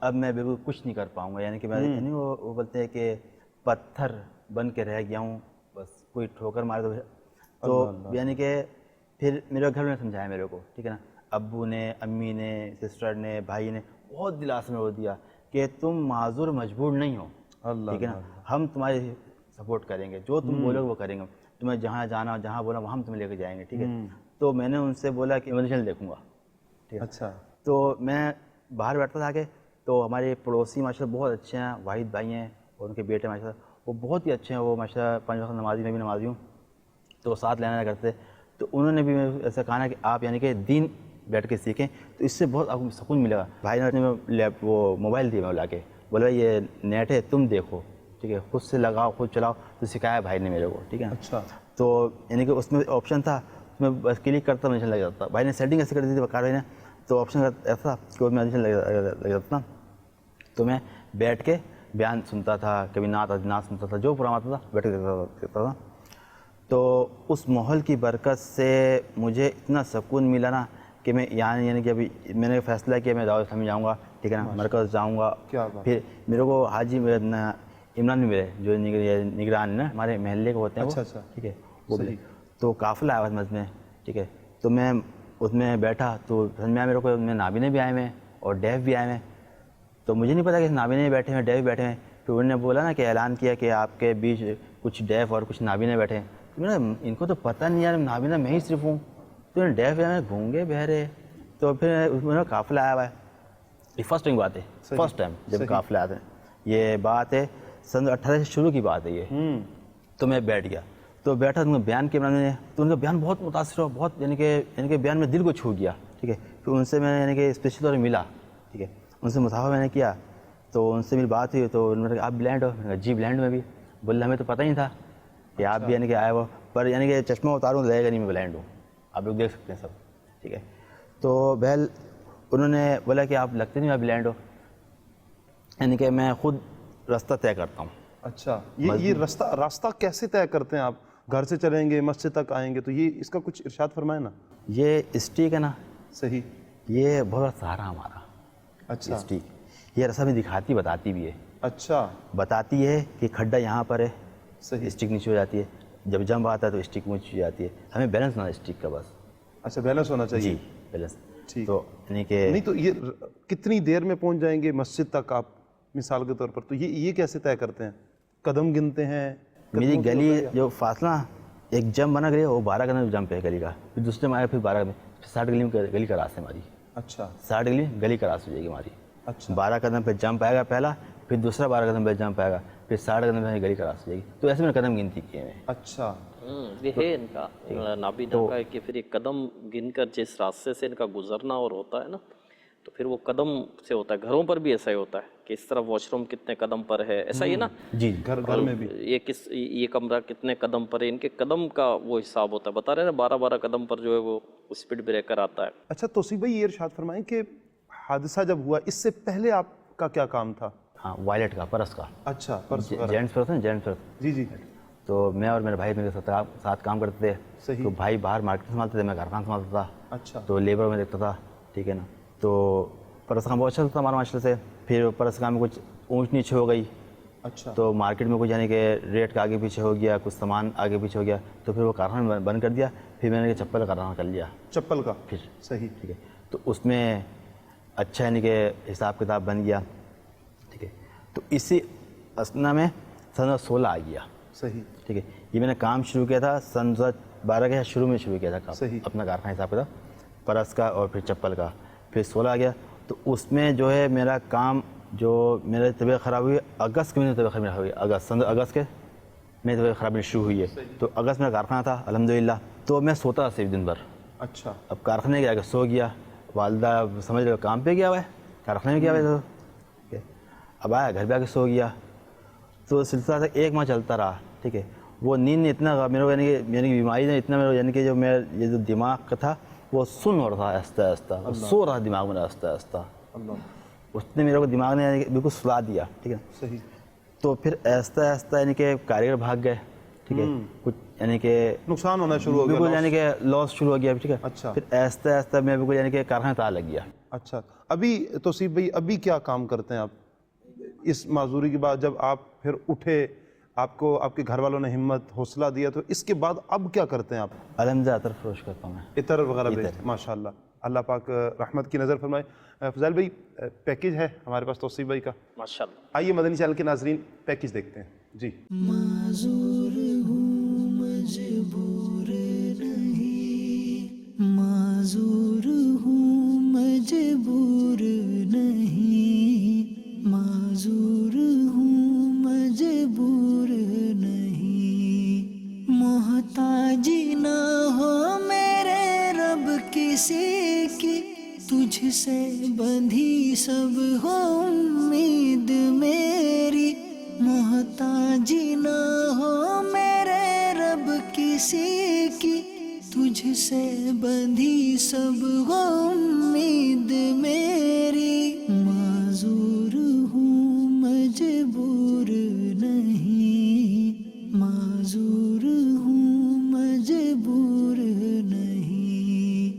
اب میں بالکل کچھ نہیں کر پاؤں گا، یعنی کہ میں یعنی وہ بولتے ہیں کہ پتھر بن کے رہ گیا ہوں، بس کوئی ٹھوکر مارے تو یعنی کہ پھر میرے گھر میں سمجھایا میرے کو، ٹھیک ہے نا، ابو نے، امی نے، سسٹر نے، بھائی نے بہت دلاسا میں وہ دیا کہ تم معذور مجبور نہیں ہو، ٹھیک ہے نا، ہم تمہاری سپورٹ کریں گے، جو تم بولو گے وہ کریں گے، تمہیں جہاں جانا جہاں بولا وہاں ہم تمہیں لے کے جائیں گے، ٹھیک ہے. تو میں نے ان سے بولا کہ ایمرجنسی دیکھوں گا، ٹھیک ہے. اچھا، تو میں باہر بیٹھتا تھا کہ تو ہمارے پڑوسی ماشاء اللہ بہت اچھے ہیں، واحد بھائی ہیں اور ان کے بیٹے ماشاء اللہ وہ بہت ہی اچھے ہیں، وہ ماشاء اللہ 5 وقت نمازی، میں بھی نمازی ہوں، تو ساتھ لینا کرتے. تو انہوں نے بھی ایسا کہا نا کہ آپ یعنی کہ دین بیٹھ کے سیکھیں تو اس سے بہت آپ کو سکون ملے گا. بھائی نے وہ موبائل دی میں لا کے، بولا یہ نیٹ ہے تم دیکھو، ٹھیک ہے، خود سے لگاؤ خود چلاؤ، تو سکھایا بھائی نے میرے کو، ٹھیک ہے. اچھا، تو یعنی کہ اس میں آپشن تھا، اس میں بس کلک کرتا مجھے لگ جاتا. بھائی نے سیٹنگ ایسے کر دی تھی بکار بھائی نے، تو آپشن ایسا تھا کہ اس میں لگ جاتا. تو میں بیٹھ کے بیان سنتا تھا، کبھی نعت سنتا تھا، جو پروگرام آتا تھا بیٹھ کے دیکھتا تھا. تو اس ماحول کی برکت سے مجھے اتنا سکون ملا نا کہ میں یعنی کہ ابھی میں نے فیصلہ کیا میں دعوت اسلامی جاؤں گا، ٹھیک ہے نا، مرکز جاؤں گا. پھر میرے کو حاجی عمران بھی ملے جو نگران نا ہمارے محلے کو ہوتے ہیں، اچھا، ٹھیک ہے، وہ ملے. تو قافلہ آیا مسجد میں، ٹھیک ہے. تو میں اس میں بیٹھا تو سمجھ میں آیا میرے کو میں نابینے بھی آئے ہوئے اور ڈیف بھی آئے ہوئے. تو مجھے نہیں پتا کہ نابینے بیٹھے ہیں ڈیف بیٹھے ہیں. پھر انہوں نے بولا نا کہ اعلان کیا کہ آپ کے بیچ کچھ ڈیف اور کچھ نابینے بیٹھے ہیں. تو میں نے ان کو تو پتہ نہیں یار نابینا میں ہی صرف ہوں، تو انہیں ڈیف میں گونگے بہرے. تو پھر اس میں قافلہ آیا ہوا ہے، یہ فرسٹ ٹائم بات ہے، فرسٹ ٹائم جب قافلہ آتے ہیں. یہ بات ہے سن 18 سے شروع کی بات ہے یہ. تو میں بیٹھ گیا، تو بیٹھا ان کو بیان کیا میں نے، تو ان کا بیان بہت متاثر ہوا، بہت یعنی کہ بیان میں دل کو چھو گیا، ٹھیک ہے. پھر ان سے میں یعنی کہ اسپیشل طور پہ ملا، ٹھیک ہے، ان سے مصافحہ میں نے کیا. تو ان سے میری بات ہوئی تو انہوں نے کہا آپ بلائنڈ ہو؟ میں نے کہا جی بلائنڈ میں بھی. بولے ہمیں تو پتہ ہی نہیں تھا کہ آپ بھی یعنی کہ آئے ہو، پر یعنی کہ چشمہ اتاروں لگے گا نہیں میں بلائنڈ ہوں، آپ لوگ دیکھ سکتے ہیں سب، ٹھیک ہے. تو بہل انہوں نے بولا کہ آپ لگتے نہیں آپ بلائنڈ ہو، یعنی کہ میں خود راستہ طے کرتا ہوں. اچھا، یہ راستہ کیسے طے کرتے ہیں آپ؟ گھر سے چلیں گے مسجد تک آئیں گے، تو یہ اس کا کچھ ارشاد فرمائے نا. یہ اسٹیک ہے نا، صحیح، یہ بہت بڑا سہارا ہمارا. اچھا، اسٹیک یہ رسا میں دکھاتی بتاتی بھی ہے. اچھا، بتاتی ہے کہ کھڈا یہاں پر ہے، صحیح، اسٹک نیچے ہو جاتی ہے، جب جمپ آتا ہے تو اسٹک نیچے ہو جاتی ہے. ہمیں بیلنس ہونا ہے اسٹک کا بس. اچھا، بیلنس ہونا چاہیے. جی بیلنس. ٹھیک. تو یعنی کہ نہیں تو یہ کتنی دیر میں پہنچ جائیں گے مسجد تک آپ مثال کے طور پر؟ تو یہ کیسے طے کرتے ہیں؟ قدم گنتے ہیں؟ میری گلی جو فاصلہ ایک جمپ بنا گئی وہ 12 قدم جمپ ہے گلی کا، پھر دوسرے میں آیا پھر 12 قدم، 60 گلی میں گلی کا راستہ ہے ہماری. اچھا، 60 گلی کا راستہ ہو جائے گی ہماری. اچھا، 12 قدم پہ جمپ آئے گا پہلا، پھر دوسرا 12 قدم پہ جمپ آئے گا، پھر 60 قدم پہ گلی کا راستہ ہو جائے گی. تو ایسے میں قدم گنتی کیے ہیں. اچھا، یہ ہے ان کا نابینا کا کہ پھر ایک قدم گن کر جس راستے سے ان کا گزرنا اور ہوتا ہے نا، تو پھر وہ قدم سے ہوتا ہے. گھروں پر بھی ایسا ہی ہوتا ہے کہ اس طرف واش روم کتنے قدم پر ہے، ایسا ہی ہے نا. جی گھر میں بھی یہ کمرہ کتنے قدم پر ہے، ان کے قدم کا وہ حساب ہوتا ہے. بتا رہے ہیں نا 12 قدم پر جو ہے وہ اسپیڈ بریکر آتا ہے. اچھا توصیف بھائی یہ ارشاد فرمائیں کہ حادثہ جب ہوا اس سے پہلے آپ کا کیا کام تھا؟ ہاں وائلٹ کا، پرس کا. اچھا، پرس، جینٹس پرس ہے، جینٹس پرس. جی جی. تو میں اور میرے بھائی میرے ساتھ کام کرتے تھے. صحیح. تو بھائی باہر مارکیٹ سنبھالتے تھے، میں گھر کام سنبھالتا تھا. اچھا. تو لیبر میں دیکھتا تھا، ٹھیک ہے نا. تو پرس کام بہت اچھا تھا ہمارا معاشرے سے. پھر پرس کام میں کچھ اونچ نیچے ہو گئی. اچھا. تو مارکیٹ میں کچھ یعنی کہ ریٹ کا آگے پیچھے ہو گیا، کچھ سامان آگے پیچھے ہو گیا، تو پھر وہ کارخانہ بند کر دیا. پھر میں نے چپل کا کارخانہ کر لیا. چپل کا؟ پھر صحیح. ٹھیک ہے. تو اس میں اچھا یعنی کہ حساب کتاب بن گیا، ٹھیک ہے. تو اسی اسنا میں سن 16 آ گیا. صحیح. ٹھیک ہے. یہ میں نے کام شروع کیا تھا سن 12 کے شروع میں شروع کیا تھا کام. صحیح. اپنا کارخانہ حساب کا تھا، پرس کا اور پھر چپل کا. پھر 16 آ گیا. تو اس میں جو ہے میرا کام جو میرا طبیعت خراب ہوئی اگست کے مہینے طبیعت خراب ہوئی، سن اگست کے میری طبیعت خرابی شروع ہوئی ہے. تو اگست میرا کارخانہ تھا الحمدللہ. تو میں سوتا صرف دن بھر. اچھا. اب کارخانے کے آگے سو گیا، والدہ سمجھ رہے کام پہ گیا ہوا ہے، کارخانے میں گیا ہوا ہے. اب آیا گھر پہ آ کے سو گیا. تو سلسلہ سے 1 ماہ چلتا رہا. ٹھیک ہے. وہ نیند اتنا میرے کو یعنی کہ بیماری نے اتنا میرے یعنی کہ جو میرا یہ جو دماغ کا تھا وہ سن ہو رہا تھا آہستہ آہستہ، سو رہا دماغ میرا آہستہ آہستہ. اس نے میرے کو دماغ نے یعنی کہ بالکل سلا دیا. ٹھیک ہے. صحیح. تو پھر آہستہ آہستہ یعنی کہ کاریگر بھاگ گئے. ٹھیک ہے. کچھ یعنی کہ نقصان ہونا شروع ہو گیا، بالکل یعنی کہ لاس شروع ہو گیا. ٹھیک ہے. اچھا. پھر آہستہ آہستہ میں بالکل یعنی کہ کارخانے تالا لگ گیا. اچھا، ابھی توصیف بھائی ابھی کیا کام کرتے ہیں آپ؟ اس معذوری کے بعد جب آپ پھر اٹھے، آپ کو آپ کے گھر والوں نے ہمت حوصلہ دیا، تو اس کے بعد اب کیا کرتے ہیں آپ؟ الحمد عطر فروش کرتا ہوں میں. عطر وغیرہ بیچتے ہیں، ماشاء اللہ، اللہ پاک رحمت کی نظر فرمائے. فضائل بھائی پیکیج ہے ہمارے پاس توصیف بھائی کا، ماشاءاللہ. آئیے مدنی چینل کے ناظرین پیکیج دیکھتے ہیں. جی. معذور ہوں مجبور نہیں، معذور ہوں مجبور نہیں، معذور ہوں مجبور نہیں، محتاجی نہ ہو میرے رب کسی کی، تجھ سے بندھی سب ہو امید میری، محتاجی نہ ہو میرے رب کسی کی، تجھ سے بندھی سب ہو امید میری، معذور ہوں مجبور نہیں، معذور ہوں مجبور نہیں،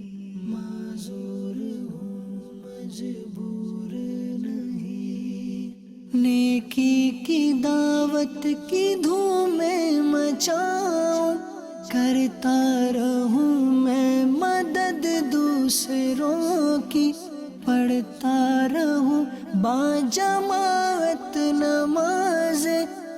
معذور ہوں مجبور نہیں، نیکی کی دعوت کی دھوم مچاؤں، کرتا رہوں میں مدد دوسروں کی، پڑھتا رہوں باجماعت نماز،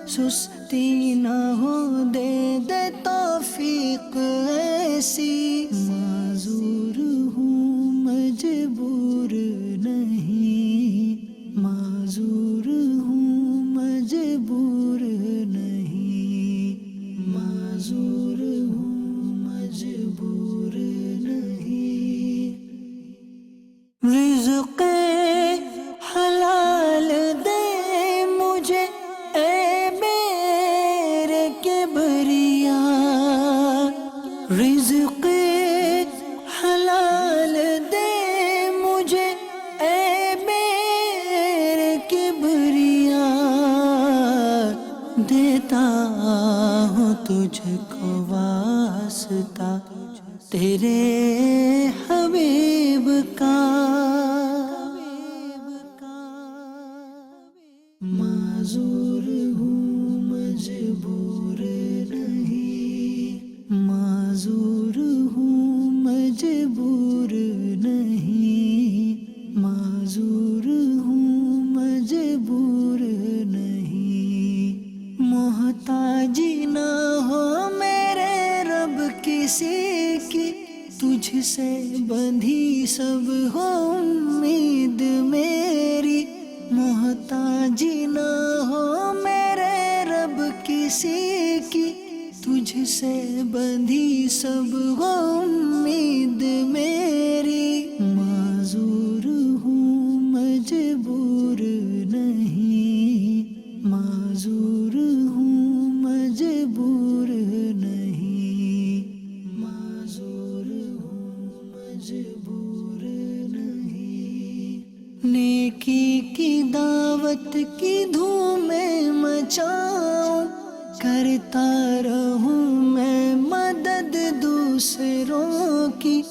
سستی نہ ہو دے دے توفیق ایسی، معذور ہوں مجبور نہیں، معذور ہوں مجبور نہیں، معذور ہوں مجبور نہیں، رزق حلال دے مجھے اے میرے کبریا، رزق حلال دے مجھے اے میرے کبریا، دیتا ہوں تجھ کو واسطہ تیرے حبیب کا، معذور ہوں مجبور نہیں، معذور ہوں مجبور نہیں، معذور ہوں مجبور نہیں، محتاجی نہ ہو میرے رب کسی کی، تجھ سے بندھی سب ہو امید میری، محتاجی نہ ہو میرے رب کسی کی، تجھ سے بندھی سب ہو امید میری، معذور ہوں مجبور نہیں، معذور ہوں مجبور نہیں، معذور ہوں مجبور نہیں، نیکی کی دعوت کی دھوم مچاؤں، کرتا رہوں میں مدد دوسروں کی،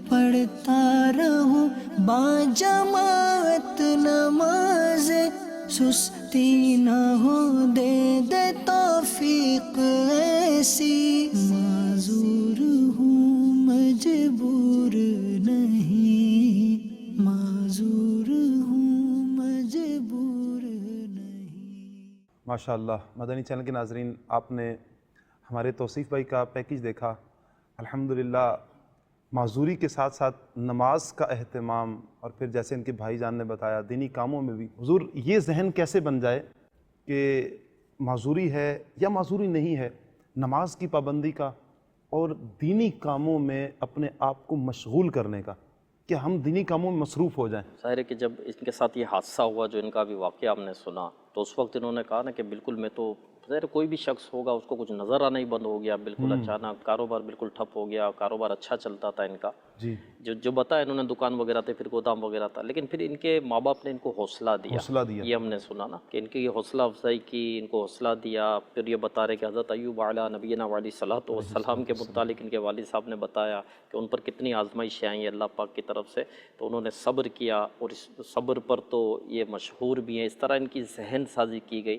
پڑھتا رہوں باجماعت نماز، سستی نہ ہو دے دے توفیق ایسی، معذور ہوں مجبور نہیں، معذور ہوں مجبور نہیں. ماشاء اللہ. مدنی چینل کے ناظرین، آپ نے ہمارے توصیف بھائی کا پیکیج دیکھا. الحمدللہ معذوری کے ساتھ ساتھ نماز کا اہتمام، اور پھر جیسے ان کے بھائی جان نے بتایا دینی کاموں میں بھی. حضور یہ ذہن کیسے بن جائے کہ معذوری ہے یا معذوری نہیں ہے، نماز کی پابندی کا اور دینی کاموں میں اپنے آپ کو مشغول کرنے کا، کہ ہم دینی کاموں میں مصروف ہو جائیں. ظاہر ہے کہ جب ان کے ساتھ یہ حادثہ ہوا جو ان کا بھی واقعہ ہم نے سنا، تو اس وقت انہوں نے کہا نا کہ بالکل میں تو ظاہر کوئی بھی شخص ہوگا اس کو کچھ نظر آنا ہی بند ہو گیا بالکل اچانک، کاروبار بالکل ٹھپ ہو گیا، کاروبار اچھا چلتا تھا ان کا، جی جو بتایا انہوں نے دکان وغیرہ تھے، پھر گودام وغیرہ تھا، لیکن پھر ان کے ماں باپ نے ان کو حوصلہ دیا، یہ ہم نے سنا نا کہ ان کی یہ حوصلہ افزائی کی، ان کو حوصلہ دیا. پھر یہ بتا رہے کہ حضرت ایوب علیٰ نبینا علیہ الصلوۃ والسلام کے متعلق ان کے والد صاحب نے بتایا کہ ان پر کتنی آزمائشیں آئیں اللہ پاک کی طرف سے، تو انہوں نے صبر کیا، اور اس صبر پر تو یہ مشہور بھی ہیں. اس طرح ان کی ذہن سازی کی گئی.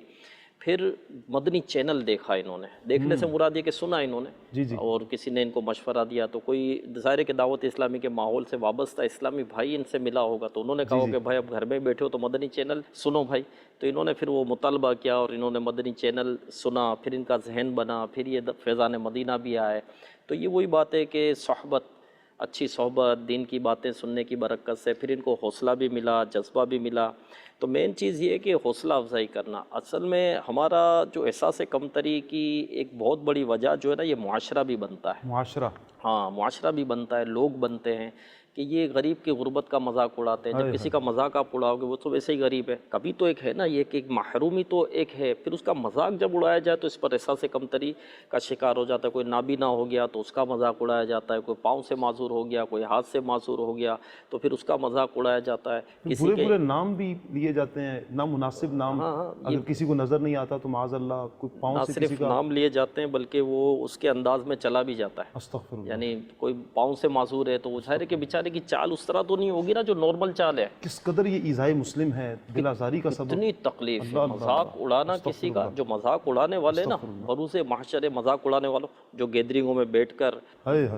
پھر مدنی چینل دیکھا انہوں نے، دیکھنے سے مراد یہ کہ سنا انہوں نے، اور کسی نے ان کو مشورہ دیا، تو کوئی ظاہر ہے کہ دعوت اسلامی کے ماحول سے وابستہ اسلامی بھائی ان سے ملا ہوگا، تو انہوں نے کہا کہ بھائی اب گھر میں بیٹھے ہو تو مدنی چینل سنو بھائی. تو انہوں نے پھر وہ مطالبہ کیا اور انہوں نے مدنی چینل سنا، پھر ان کا ذہن بنا، پھر یہ فیضان مدینہ بھی آئے. تو یہ وہی بات ہے کہ صحبت، اچھی صحبت، دین کی باتیں سننے کی برکت سے پھر ان کو حوصلہ بھی ملا، جذبہ بھی ملا. تو مین چیز یہ ہے کہ حوصلہ افزائی کرنا. اصل میں ہمارا جو احساس کمتری کی ایک بہت بڑی وجہ جو ہے نا، یہ معاشرہ بھی بنتا ہے. معاشرہ، ہاں معاشرہ بھی بنتا ہے، لوگ بنتے ہیں کہ یہ غریب کی غربت کا مذاق اڑاتے ہیں. جب کسی کا مذاق آپ اڑاؤ گے وہ تو ویسے ہی غریب ہے. کبھی تو ایک ہے نا یہ کہ ایک محرومی تو ایک ہے، پھر اس کا مذاق جب اڑایا جائے تو اس پر احساس کمتری کا شکار ہو جاتا ہے. کوئی نابینا ہو گیا تو اس کا مذاق اڑایا جاتا ہے، کوئی پاؤں سے معذور ہو گیا، کوئی ہاتھ سے معذور ہو گیا تو پھر اس کا مذاق اڑایا جاتا ہے. کسی کے برے نام بھی لیے جاتے ہیں، نامناسب نام. اگر کسی کو نظر نہیں آتا تو معاذ اللہ کوئی پاؤں نہ سے صرف کسی کا نام لیے جاتے ہیں بلکہ وہ اس کے انداز میں چلا بھی جاتا ہے. استغفر اللہ. یعنی کوئی پاؤں سے معذور ہے تو وہ ظاہر ہے کہ بیچارے کی چال اس طرح تو نہیں ہوگی نا جو نارمل چال ہے. کس قدر یہ ایذائے مسلم ہے، دل آزاری کا سبب. اتنی تکلیف ہے مذاق اڑانا کسی کا. جو مذاق اڑانے والے نا، بروز محشر مذاق اڑانے والوں، جو گیدرنگوں میں بیٹھ کر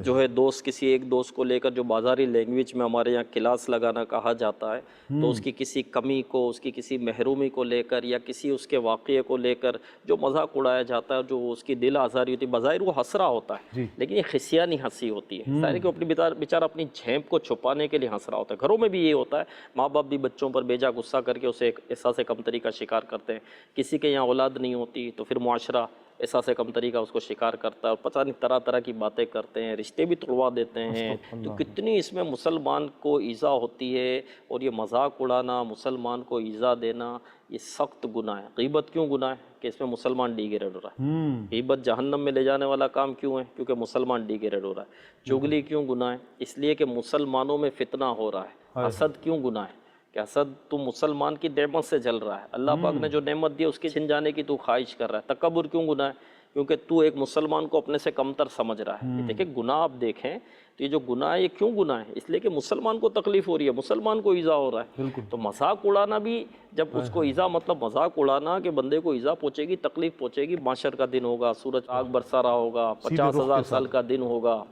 جو ہے دوست کسی ایک دوست کو لے کر، جو بازاری لینگویج میں ہمارے یہاں کلاس لگانا کہا جاتا ہے، تو اس کی کسی کمی کو، اس کی کسی محرومی کو لے کر یا کسی اس کے واقعے کو لے کر جو مذاق اڑایا جاتا ہے، جو اس کی دل آزاری ہوتی ہے، بظاہر وہ ہنس رہا ہوتا ہے لیکن یہ خسیانی ہنسی ہوتی ہے. ظاہر ہے کہ اپنی بیچارہ اپنی جھیپ کو چھپانے کے لیے ہنس رہا ہوتا ہے. گھروں میں بھی یہ ہوتا ہے، ماں باپ بھی بچوں پر بیجا غصہ کر کے اسے احساس کمتری کا شکار کرتے ہیں. کسی کے یہاں اولاد نہیں ہوتی تو پھر معاشرہ احساس کمتری کا اس کو شکار کرتا ہے، اور پتہ نہیں طرح طرح کی باتیں کرتے ہیں، رشتے بھی توڑوا دیتے ہیں. تو کتنی اس میں مسلمان کو ایذا ہوتی ہے. اور یہ مذاق اڑانا، مسلمان کو ایذا دینا، یہ سخت گناہ ہے. غیبت کیوں گناہ ہے؟ کہ اس میں مسلمان ڈیگریڈ ہو رہا ہے. غیبت جہنم میں لے جانے والا کام کیوں ہے؟ کیونکہ مسلمان ڈیگریڈ ہو رہا ہے. چغلی کیوں گناہ ہے؟ اس لیے کہ مسلمانوں میں فتنہ ہو رہا ہے. حسد کیوں گناہ ہے؟ کہ حسد تو مسلمان کی نعمت سے جل رہا ہے. اللہ پاک نے جو نعمت دی اس کی چھن جانے کی تو خواہش کر رہا ہے. تکبر کیوں گناہ ہے؟ کیونکہ تو ایک مسلمان کو اپنے سے کمتر سمجھ رہا ہے. دیکھیں گناہ آپ دیکھیں تو یہ جو گناہ ہے یہ کیوں گناہ ہے؟ اس لیے کہ مسلمان کو تکلیف ہو رہی ہے، مسلمان کو ایذا ہو رہا ہے. تو مذاق اڑانا بھی، جب اس کو ایذا، مطلب مذاق اڑانا کہ بندے کو ایذا پہنچے گی، تکلیف پہنچے گی. معاشر کا دن ہوگا، سورج آگ برسا رہا ہوگا، 50,000 سال کا دن ہوگا.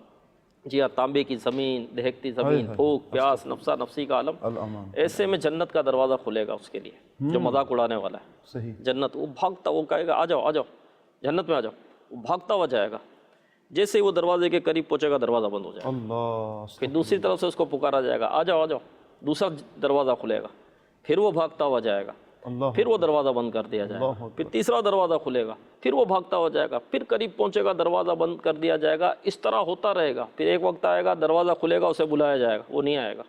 جی ہاں، تانبے کی زمین، دہکتی زمین، بھوک پیاس، نفسا نفسی کا عالم. ایسے میں جنت کا دروازہ کھلے گا اس کے لیے جو مذاق اڑانے والا ہے. جنت وہ بھاگتا، وہ کہے گا آ جاؤ آ جاؤ جنت میں آ جاؤ، وہ بھاگتا ہوا جائے گا. جیسے ہی وہ دروازے کے قریب پہنچے گا دروازہ بند ہو جائے گا. پھر دوسری طرف سے اس کو پکارا جائے گا آ جاؤ آ جاؤ، دوسرا دروازہ کھلے گا، پھر وہ بھاگتا ہوا جائے گا، پھر وہ دروازہ بند کر دیا جائے گا. پھر تیسرا دروازہ کھلے گا، پھر وہ بھاگتا ہو جائے گا، پھر قریب پہنچے گا دروازہ بند کر دیا جائے گا. اس طرح ہوتا رہے گا. پھر ایک وقت آئے گا دروازہ کھلے گا، اسے بلایا جائے گا، وہ نہیں آئے گا.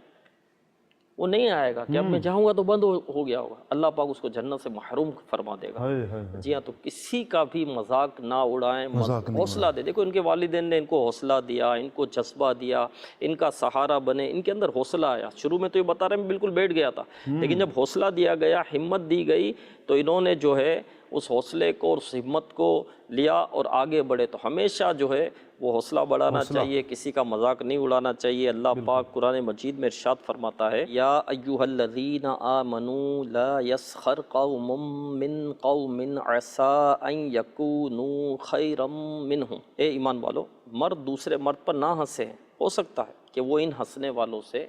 وہ نہیں آئے گا کہ اب میں جاؤں گا تو بند ہو گیا ہوگا. اللہ پاک اس کو جنت سے محروم فرما دے گا. جی ہاں، تو کسی کا بھی مذاق نہ اڑائیں، حوصلہ دے. دیکھو ان کے والدین نے ان کو حوصلہ دیا، ان کو جذبہ دیا، ان کا سہارا بنے، ان کے اندر حوصلہ آیا. شروع میں تو یہ بتا رہے ہیں بالکل بیٹھ گیا تھا، لیکن جب حوصلہ دیا گیا، ہمت دی گئی، تو انہوں نے جو ہے اس حوصلے کو اور اس ہمت کو لیا اور آگے بڑھے. تو ہمیشہ جو ہے وہ حوصلہ بڑھانا چاہیے، کسی کا مذاق نہیں اڑانا چاہیے. اللہ پاک قرآن مجید میں ارشاد فرماتا ہے، یا ایھا الذین آمنوا لا یسخر قوم من قوم عسى ان یکونوا خیرا منہم. اے ایمان والو، مرد دوسرے مرد پر نہ ہنسے، ہو سکتا ہے کہ وہ ان ہنسنے والوں سے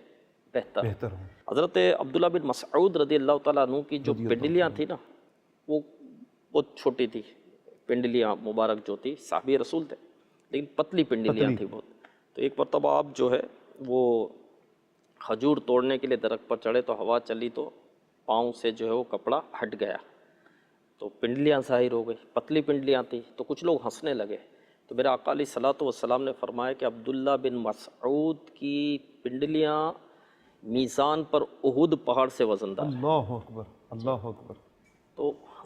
بہتر ہوں. حضرت عبداللہ بن مسعود رضی اللہ تعالیٰ عنہ کی جو پنڈلیاں تھیں نا، وہ بہت چھوٹی تھی. پنڈلیاں مبارک جو تھی، صحابی رسول تھے لیکن پتلی پنڈلیاں تھیں بہت. تو ایک مرتبہ آپ جو ہے وہ کھجور توڑنے کے لیے درخت پر چڑھے تو ہوا چلی تو پاؤں سے جو ہے وہ کپڑا ہٹ گیا تو پنڈلیاں ظاہر ہو گئی. پتلی پنڈلیاں تھیں تو کچھ لوگ ہنسنے لگے. تو میرے آقا علیہ الصلوۃ والسلام نے فرمایا کہ عبداللہ بن مسعود کی پنڈلیاں میزان پر احد پہاڑ سے وزندار. اللہ اکبر، اللہ اکبر. تو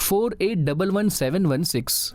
4811